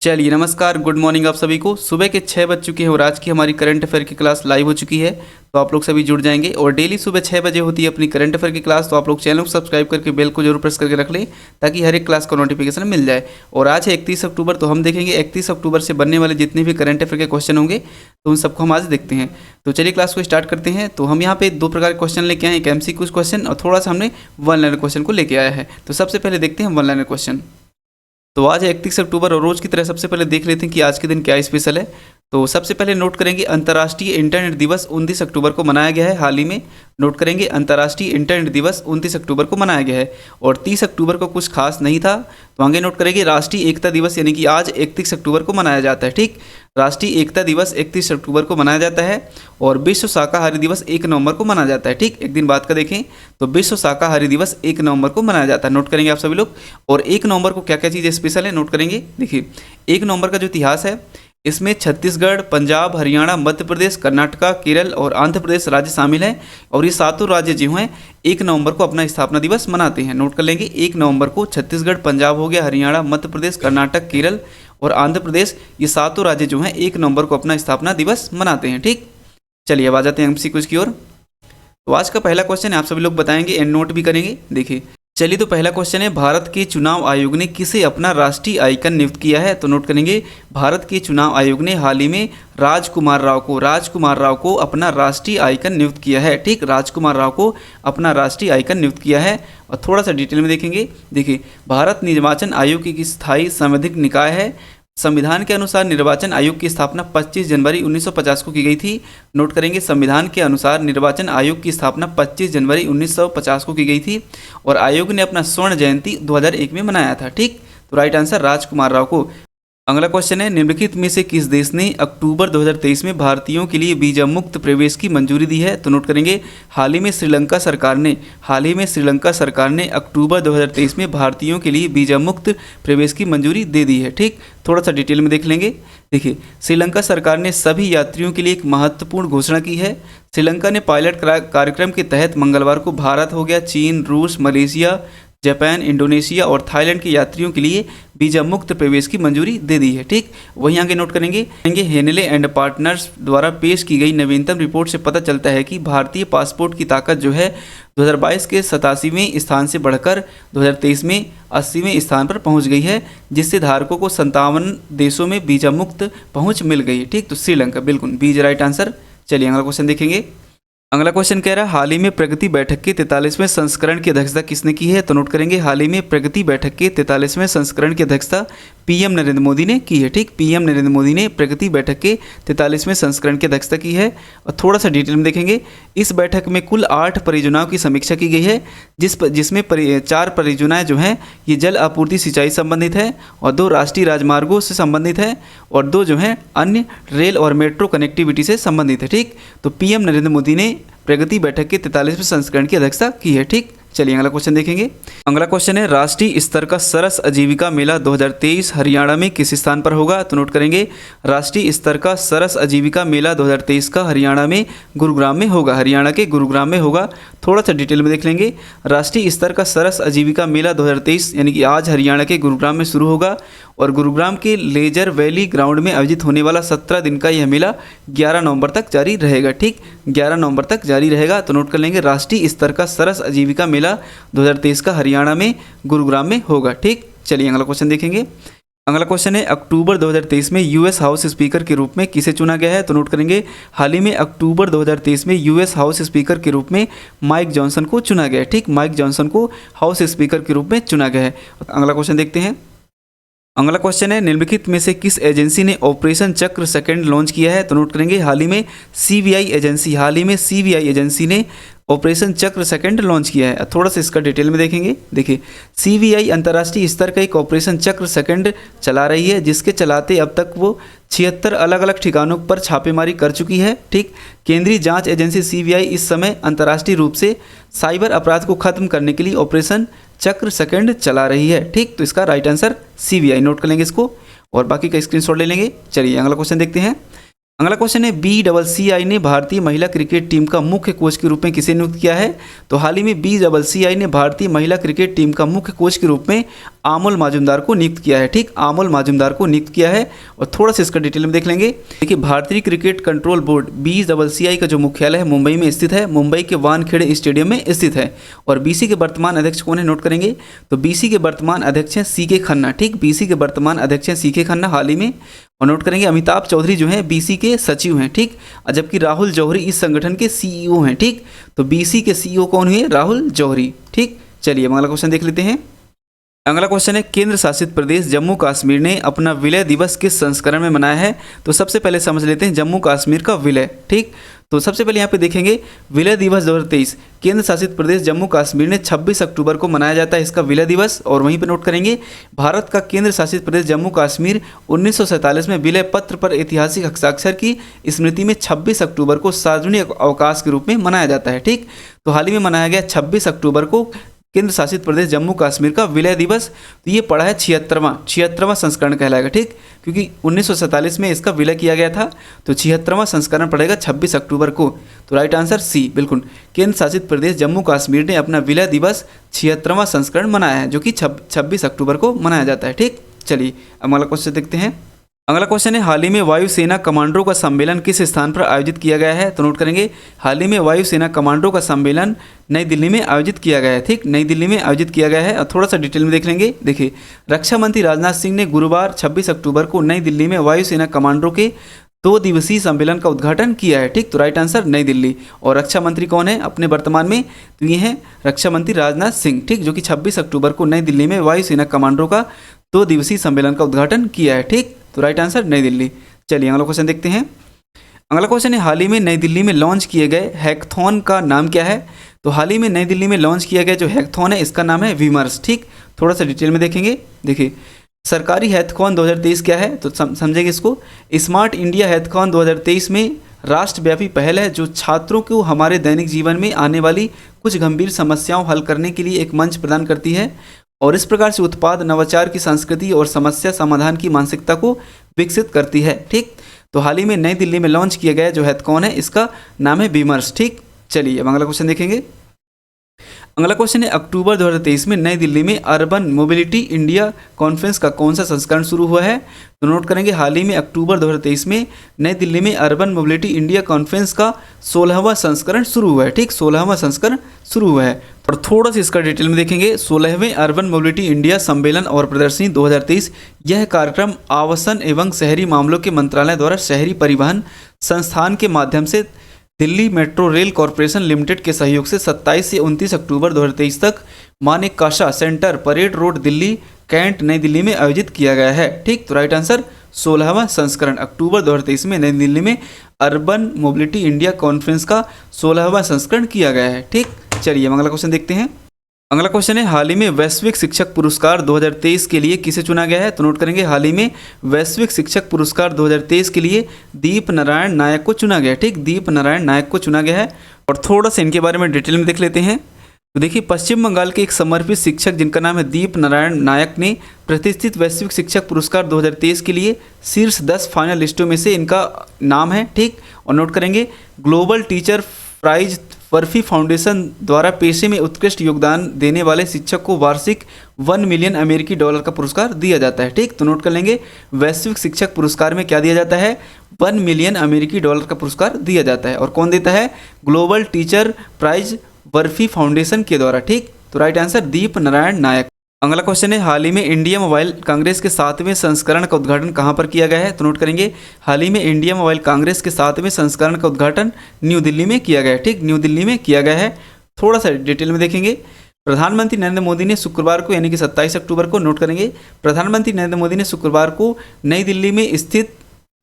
चलिए नमस्कार, good morning आप सभी को। सुबह के 6 बज चुके हैं और आज की हमारी करंट अफेयर की क्लास लाइव हो चुकी है। तो आप लोग सभी जुड़ जाएंगे और डेली सुबह 6 बजे होती है अपनी करंट अफेयर की क्लास। तो आप लोग चैनल को सब्सक्राइब करके बेल को जरूर प्रेस करके रख लें ताकि हर एक क्लास का नोटिफिकेशन मिल जाए। और आज है 31 अक्टूबर, तो हम देखेंगे 31 अक्टूबर से बनने वाले जितने भी करंट अफेयर के क्वेश्चन होंगे तो उन सबको हम आज देखते हैं। तो चलिए क्लास को स्टार्ट करते हैं। तो हम यहाँ पे दो प्रकार के क्वेश्चन लेके आए हैं, एक MCQ क्वेश्चन और थोड़ा सा हमने वन लाइनर क्वेश्चन को लेके आया है। तो सबसे पहले देखते हैं वन लाइनर क्वेश्चन। तो आज है 31 अक्टूबर और रोज़ की तरह सबसे पहले देख लेते हैं कि आज के दिन क्या स्पेशल है। तो सबसे पहले नोट करेंगे अंतर्राष्ट्रीय इंटरनेट दिवस 29 अक्टूबर को मनाया गया है। हाल ही में नोट करेंगे अंतर्राष्ट्रीय इंटरनेट दिवस 29 अक्टूबर को मनाया गया है। और 30 अक्टूबर को कुछ खास नहीं था, तो आगे नोट करेंगे राष्ट्रीय एकता दिवस यानी कि आज 31 अक्टूबर को मनाया जाता है। ठीक, राष्ट्रीय एकता दिवस 31 अक्टूबर को मनाया जाता है। और विश्व शाकाहारी दिवस 1 नवंबर को मनाया जाता है। ठीक, एक दिन बाद का देखें तो विश्व शाकाहारी दिवस 1 नवंबर को मनाया जाता है। नोट करेंगे आप सभी लोग। और 1 नवंबर को क्या क्या चीज़ें स्पेशल है नोट करेंगे। देखिए 1 नवंबर का जो इतिहास है इसमें छत्तीसगढ़, पंजाब, हरियाणा, मध्य प्रदेश, कर्नाटका, केरल और आंध्र प्रदेश राज्य शामिल हैं। और ये सातों राज्य जो हैं 1 नवंबर को अपना स्थापना दिवस मनाते हैं। नोट कर लेंगे 1 नवंबर को छत्तीसगढ़, पंजाब हो गया, हरियाणा, मध्य प्रदेश, कर्नाटक, केरल और आंध्र प्रदेश, ये सातों राज्य जो हैं 1 नवंबर को अपना स्थापना दिवस मनाते हैं। ठीक, चलिए अब आ जाते हैं MCQ की ओर। तो आज का पहला क्वेश्चन है, आप सभी लोग बताएंगे एंड नोट भी करेंगे। देखिए चलिए, तो पहला क्वेश्चन है, भारत के चुनाव आयोग ने किसे अपना राष्ट्रीय आइकन नियुक्त किया है। तो नोट करेंगे भारत के चुनाव आयोग ने हाल ही में राजकुमार राव को अपना राष्ट्रीय आइकन नियुक्त किया है। ठीक, राजकुमार राव को अपना राष्ट्रीय आइकन नियुक्त किया है। और थोड़ा सा डिटेल में देखेंगे। देखिए भारत निर्वाचन आयोग की स्थायी संवैधानिक निकाय है। संविधान के अनुसार निर्वाचन आयोग की स्थापना 25 जनवरी 1950 को की गई थी। नोट करेंगे संविधान के अनुसार निर्वाचन आयोग की स्थापना 25 जनवरी 1950 को की गई थी। और आयोग ने अपना स्वर्ण जयंती 2001 में मनाया था। ठीक, तो राइट आंसर राजकुमार राव को। अगला क्वेश्चन है, निम्नलिखित में से किस देश ने अक्टूबर 2023 में भारतीयों के लिए वीजा मुक्त प्रवेश की मंजूरी दी है। तो नोट करेंगे हाल ही में श्रीलंका सरकार ने अक्टूबर 2023 में भारतीयों के लिए वीजा मुक्त प्रवेश की मंजूरी दे दी है। ठीक, थोड़ा सा डिटेल में देख लेंगे। देखिए श्रीलंका सरकार ने सभी यात्रियों के लिए एक महत्वपूर्ण घोषणा की है। श्रीलंका ने पायलट कार्यक्रम के तहत मंगलवार को भारत हो गया, चीन, रूस, मलेशिया, जापान, इंडोनेशिया और थाईलैंड के यात्रियों के लिए वीजा मुक्त प्रवेश की मंजूरी दे दी है। ठीक, वहीं आगे नोट करेंगे हेनले एंड पार्टनर्स द्वारा पेश की गई नवीनतम रिपोर्ट से पता चलता है कि भारतीय पासपोर्ट की ताकत जो है 2022 के 87वें स्थान से बढ़कर 2023 में 80वें स्थान पर पहुंच गई है, जिससे धारकों को 57 देशों में वीजा मुक्त पहुंच मिल गई है। ठीक, तो श्रीलंका बिल्कुल बी इज राइट आंसर। चलिए अगला क्वेश्चन देखेंगे। अगला क्वेश्चन कह रहा है, हाल ही में प्रगति बैठक के 43वें संस्करण की अध्यक्षता किसने की है। तो नोट करेंगे हाल ही में प्रगति बैठक के 43वें संस्करण की अध्यक्षता PM नरेंद्र मोदी ने की है। ठीक, PM नरेंद्र मोदी ने प्रगति बैठक के 43वें संस्करण की अध्यक्षता की है। और थोड़ा सा डिटेल में देखेंगे। इस बैठक में कुल 8 परियोजनाओं की समीक्षा की गई है, जिसमें 4 परियोजनाएं जो हैं ये जल आपूर्ति सिंचाई संबंधित है और 2 राष्ट्रीय राजमार्गों से संबंधित है और 2 जो हैं अन्य रेल और मेट्रो कनेक्टिविटी से संबंधित है। ठीक, तो PM नरेंद्र मोदी ने प्रगति बैठक के 43वें संस्करण की अध्यक्षता की है। ठीक, चलिए अगला क्वेश्चन देखेंगे। अगला क्वेश्चन है, राष्ट्रीय स्तर का सरस आजीविका मेला 2023 हरियाणा में किस स्थान पर होगा। तो नोट करेंगे राष्ट्रीय स्तर का सरस आजीविका मेला 2023 का हरियाणा में गुरुग्राम में होगा। हरियाणा के गुरुग्राम में होगा। थोड़ा सा डिटेल में देख लेंगे। राष्ट्रीय स्तर का सरस आजीविका मेला 2023 यानी कि आज हरियाणा के गुरुग्राम में शुरू होगा और गुरुग्राम के लेजर वैली ग्राउंड में आयोजित होने वाला 17 दिन का यह मेला 11 नवंबर तक जारी रहेगा। ठीक, 11 नवंबर तक जारी रहेगा। तो नोट कर लेंगे राष्ट्रीय स्तर का सरस आजीविका मेला 2023 का हरियाणा में गुरुग्राम में होगा। ठीक, चलिए अगला क्वेश्चन देखेंगे। अगला क्वेश्चन है, अक्टूबर 2023 में US हाउस स्पीकर के रूप में किसे चुना गया है। तो नोट करेंगे हाल ही में अक्टूबर 2023 में US हाउस स्पीकर के रूप में माइक जॉनसन को चुना गया है। ठीक, माइक जॉनसन को हाउस स्पीकर के रूप में चुना गया है। अगला क्वेश्चन देखते हैं। अगला क्वेश्चन है, निम्नलिखित में से किस एजेंसी ने ऑपरेशन चक्र सेकंड लॉन्च किया है। तो नोट करेंगे हाल ही में CBI एजेंसी ने ऑपरेशन चक्र सेकंड लॉन्च किया है। थोड़ा सा इसका डिटेल में देखेंगे। देखिए CBI अंतर्राष्ट्रीय स्तर का एक ऑपरेशन चक्र सेकंड चला रही है, जिसके चलाते अब तक वो 76 अलग अलग ठिकानों पर छापेमारी कर चुकी है। ठीक, केंद्रीय जांच एजेंसी CBI इस समय अंतर्राष्ट्रीय रूप से साइबर अपराध को खत्म करने के लिए ऑपरेशन चक्र सेकंड चला रही है। ठीक, तो इसका राइट आंसर CBI। नोट कर लेंगे इसको और बाकी का स्क्रीनशॉट ले लेंगे। चलिए अगला क्वेश्चन देखते हैं। अगला क्वेश्चन है BCCI ने भारतीय महिला क्रिकेट टीम का मुख्य कोच के रूप में किसे नियुक्त किया है? तो हाल ही में BCCI ने भारतीय महिला क्रिकेट टीम का मुख्य कोच के रूप में आमोल माजुमदार को नियुक्त किया है। ठीक, आमोल माजुमदार को नियुक्त किया है। और थोड़ा सा इसका डिटेल में देख लेंगे। देखिए, भारतीय क्रिकेट कंट्रोल बोर्ड BCCI का जो मुख्यालय है मुंबई में स्थित है, मुंबई के वानखेड़े स्टेडियम में स्थित है। और BC के वर्तमान अध्यक्ष कौन है, नोट करेंगे। तो BC के वर्तमान अध्यक्ष हैं CK खन्ना। ठीक, BC के वर्तमान अध्यक्ष हैं CK खन्ना हाल ही में। और नोट करेंगे अमिताभ चौधरी जो हैं BC के सचिव हैं। ठीक, जबकि राहुल जौहरी इस संगठन के CEO हैं। ठीक, तो BC के CEO कौन हुए, राहुल जौहरी। ठीक, चलिए अगला क्वेश्चन देख लेते हैं। अगला क्वेश्चन है केंद्र शासित प्रदेश जम्मू कश्मीर ने अपना विलय दिवस किस संस्करण में मनाया है? तो सबसे पहले समझ लेते हैं जम्मू कश्मीर का विलय। ठीक, तो सबसे पहले यहाँ पे देखेंगे विलय दिवस 2023 केंद्र शासित प्रदेश जम्मू कश्मीर ने 26 अक्टूबर को मनाया जाता है इसका विलय दिवस। और वहीं पर नोट करेंगे भारत का केंद्र शासित प्रदेश जम्मू कश्मीर 1947 में विलय पत्र पर ऐतिहासिक हस्ताक्षर की स्मृति में 26 अक्टूबर को सार्वजनिक अवकाश के रूप में मनाया जाता है। ठीक, तो हाल ही में मनाया गया 26 अक्टूबर को केंद्र शासित प्रदेश जम्मू कश्मीर का विलय दिवस। तो ये पड़ा है 76वां संस्करण कहलाएगा। ठीक, क्योंकि 1947 में इसका विलय किया गया था, तो 76वां संस्करण पड़ेगा 26 अक्टूबर को। तो राइट आंसर सी, बिल्कुल। केंद्र शासित प्रदेश जम्मू कश्मीर ने अपना विलय दिवस 76वां संस्करण मनाया है, जो कि 26 अक्टूबर को मनाया जाता है। ठीक, चलिए अब अगला क्वेश्चन देखते हैं। अगला क्वेश्चन है हाल ही में वायुसेना कमांडरों का सम्मेलन किस स्थान पर आयोजित किया गया है? तो नोट करेंगे हाल ही में वायुसेना कमांडरों का सम्मेलन नई दिल्ली में आयोजित किया गया है। ठीक, नई दिल्ली में आयोजित किया गया है। और थोड़ा सा डिटेल में देख लेंगे। देखिए, रक्षा मंत्री राजनाथ सिंह ने गुरुवार 26 अक्टूबर को नई दिल्ली में वायुसेना कमांडरों के 2 दिवसीय सम्मेलन का उद्घाटन किया है। ठीक, तो राइट आंसर नई दिल्ली। और रक्षा मंत्री कौन है अपने वर्तमान में? तो ये हैं रक्षा मंत्री राजनाथ सिंह। ठीक, जो कि 26 अक्टूबर को नई दिल्ली में वायुसेना कमांडरों का 2 दिवसीय सम्मेलन का उद्घाटन किया है। ठीक, तो राइट आंसर नई दिल्ली। चलिए अगला क्वेश्चन देखते हैं। अगला क्वेश्चन है हाल ही में नई दिल्ली में लॉन्च किए गए हैकथॉन का नाम क्या है? तो हाल ही में नई दिल्ली में लॉन्च किया गया जो हैकथॉन है इसका नाम है विमर्श। ठीक, थोड़ा सा डिटेल में देखेंगे। देखिए, सरकारी हैकथॉन 2023 क्या है, तो समझेंगे इसको। स्मार्ट इंडिया हैकथॉन 2023 में राष्ट्रव्यापी पहल है जो छात्रों को हमारे दैनिक जीवन में आने वाली कुछ गंभीर समस्याओं हल करने के लिए एक मंच प्रदान करती है और इस प्रकार से उत्पाद नवाचार की संस्कृति और समस्या समाधान की मानसिकता को विकसित करती है। ठीक, तो हाल ही में नई दिल्ली में लॉन्च किया गया जो हैकथॉन है इसका नाम है विमर्श। ठीक, चलिए अब अगला क्वेश्चन देखेंगे। अगला क्वेश्चन है अक्टूबर 2023 में नई दिल्ली में अर्बन मोबिलिटी इंडिया कॉन्फ्रेंस का कौन सा संस्करण शुरू हुआ है? तो नोट करेंगे हाल ही में अक्टूबर 2023 में नई दिल्ली में अर्बन मोबिलिटी इंडिया कॉन्फ्रेंस का 16वां संस्करण शुरू हुआ है। ठीक, 16वां संस्करण शुरू हुआ है। और थोड़ा सा इसका डिटेल में देखेंगे। 16वें अर्बन मोबिलिटी इंडिया सम्मेलन और प्रदर्शनी 2023 यह कार्यक्रम आवासन एवं शहरी मामलों के मंत्रालय द्वारा शहरी परिवहन संस्थान के माध्यम से Delhi metro rail corporation limited के सहयोग से 27 से 29 अक्टूबर 2023 तक Manekshaw centre parade road Delhi cantt Nai Delhi में आयोजित किया गया है। ठीक, तो राइट आंसर 16वां संस्करण अक्टूबर 2023 में नई दिल्ली में अर्बन मोबिलिटी इंडिया कॉन्फ्रेंस का 16वां संस्करण किया गया है। ठीक, चलिए अगला क्वेश्चन देखते हैं। अगला क्वेश्चन है हाल ही में वैश्विक शिक्षक पुरस्कार 2023 के लिए किसे चुना गया है? तो नोट करेंगे हाल ही में वैश्विक शिक्षक पुरस्कार 2023 के लिए दीप नारायण नायक को चुना गया है। ठीक, दीप नारायण नायक को चुना गया है। और थोड़ा सा इनके बारे में डिटेल में देख लेते हैं। तो देखिए, पश्चिम बंगाल के एक समर्पित शिक्षक जिनका नाम है दीप नारायण नायक ने प्रतिष्ठित वैश्विक शिक्षक पुरस्कार 2023 के लिए शीर्ष 10 फाइनलिस्टों में से इनका नाम है। ठीक, और नोट करेंगे global teacher prize Varkey foundation द्वारा पेशे में उत्कृष्ट योगदान देने वाले शिक्षक को वार्षिक 1 मिलियन अमेरिकी डॉलर का पुरस्कार दिया जाता है। ठीक, तो नोट कर लेंगे वैश्विक शिक्षक पुरस्कार में क्या दिया जाता है? 1 मिलियन अमेरिकी डॉलर का पुरस्कार दिया जाता है। और कौन देता है? Global teacher prize Varkey foundation के द्वारा। ठीक, तो राइट आंसर दीप नारायण नायक। अगला क्वेश्चन है हाल ही में इंडिया मोबाइल कांग्रेस के 7वें संस्करण का उद्घाटन कहां पर किया गया है? तो नोट करेंगे हाल ही में इंडिया मोबाइल कांग्रेस के 7वें संस्करण का उद्घाटन न्यू दिल्ली में किया गया है। ठीक, न्यू दिल्ली में किया गया है। थोड़ा सा डिटेल में देखेंगे। प्रधानमंत्री नरेंद्र मोदी ने शुक्रवार को यानी कि 27 अक्टूबर को, नोट करेंगे, प्रधानमंत्री नरेंद्र मोदी ने शुक्रवार को नई दिल्ली में स्थित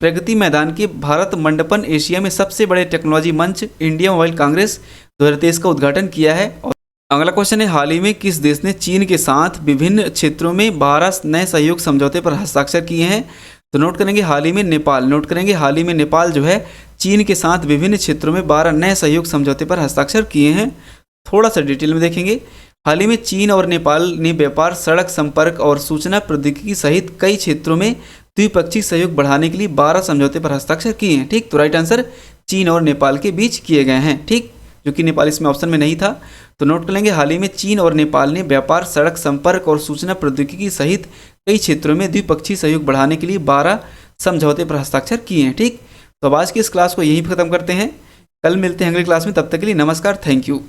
प्रगति मैदान के भारत मंडपम एशिया में सबसे बड़े टेक्नोलॉजी मंच इंडिया मोबाइल कांग्रेस 2023 का उद्घाटन किया है। और अगला क्वेश्चन है हाल ही में किस देश ने चीन के साथ विभिन्न क्षेत्रों में 12 नए सहयोग समझौते पर हस्ताक्षर किए हैं? तो नोट करेंगे हाल ही में नेपाल। नोट करेंगे हाल ही में नेपाल जो है चीन के साथ विभिन्न क्षेत्रों में 12 नए सहयोग समझौते पर हस्ताक्षर किए हैं। थोड़ा सा डिटेल में देखेंगे। हाल ही में चीन और नेपाल ने व्यापार, सड़क संपर्क और सूचना प्रौद्योगिकी सहित कई क्षेत्रों में द्विपक्षीय सहयोग बढ़ाने के लिए 12 समझौते पर हस्ताक्षर किए हैं। ठीक, तो राइट आंसर चीन और नेपाल के बीच किए गए हैं। ठीक, जो कि नेपाल इसमें ऑप्शन में नहीं था, तो नोट कर लेंगे। हाल ही में चीन और नेपाल ने व्यापार, सड़क संपर्क और सूचना प्रौद्योगिकी सहित कई क्षेत्रों में द्विपक्षीय सहयोग बढ़ाने के लिए 12 समझौते पर हस्ताक्षर किए हैं। ठीक, तो अब आज की इस क्लास को यहीं खत्म करते हैं। कल मिलते हैं अगली क्लास में, तब तक के लिए नमस्कार, थैंक यू।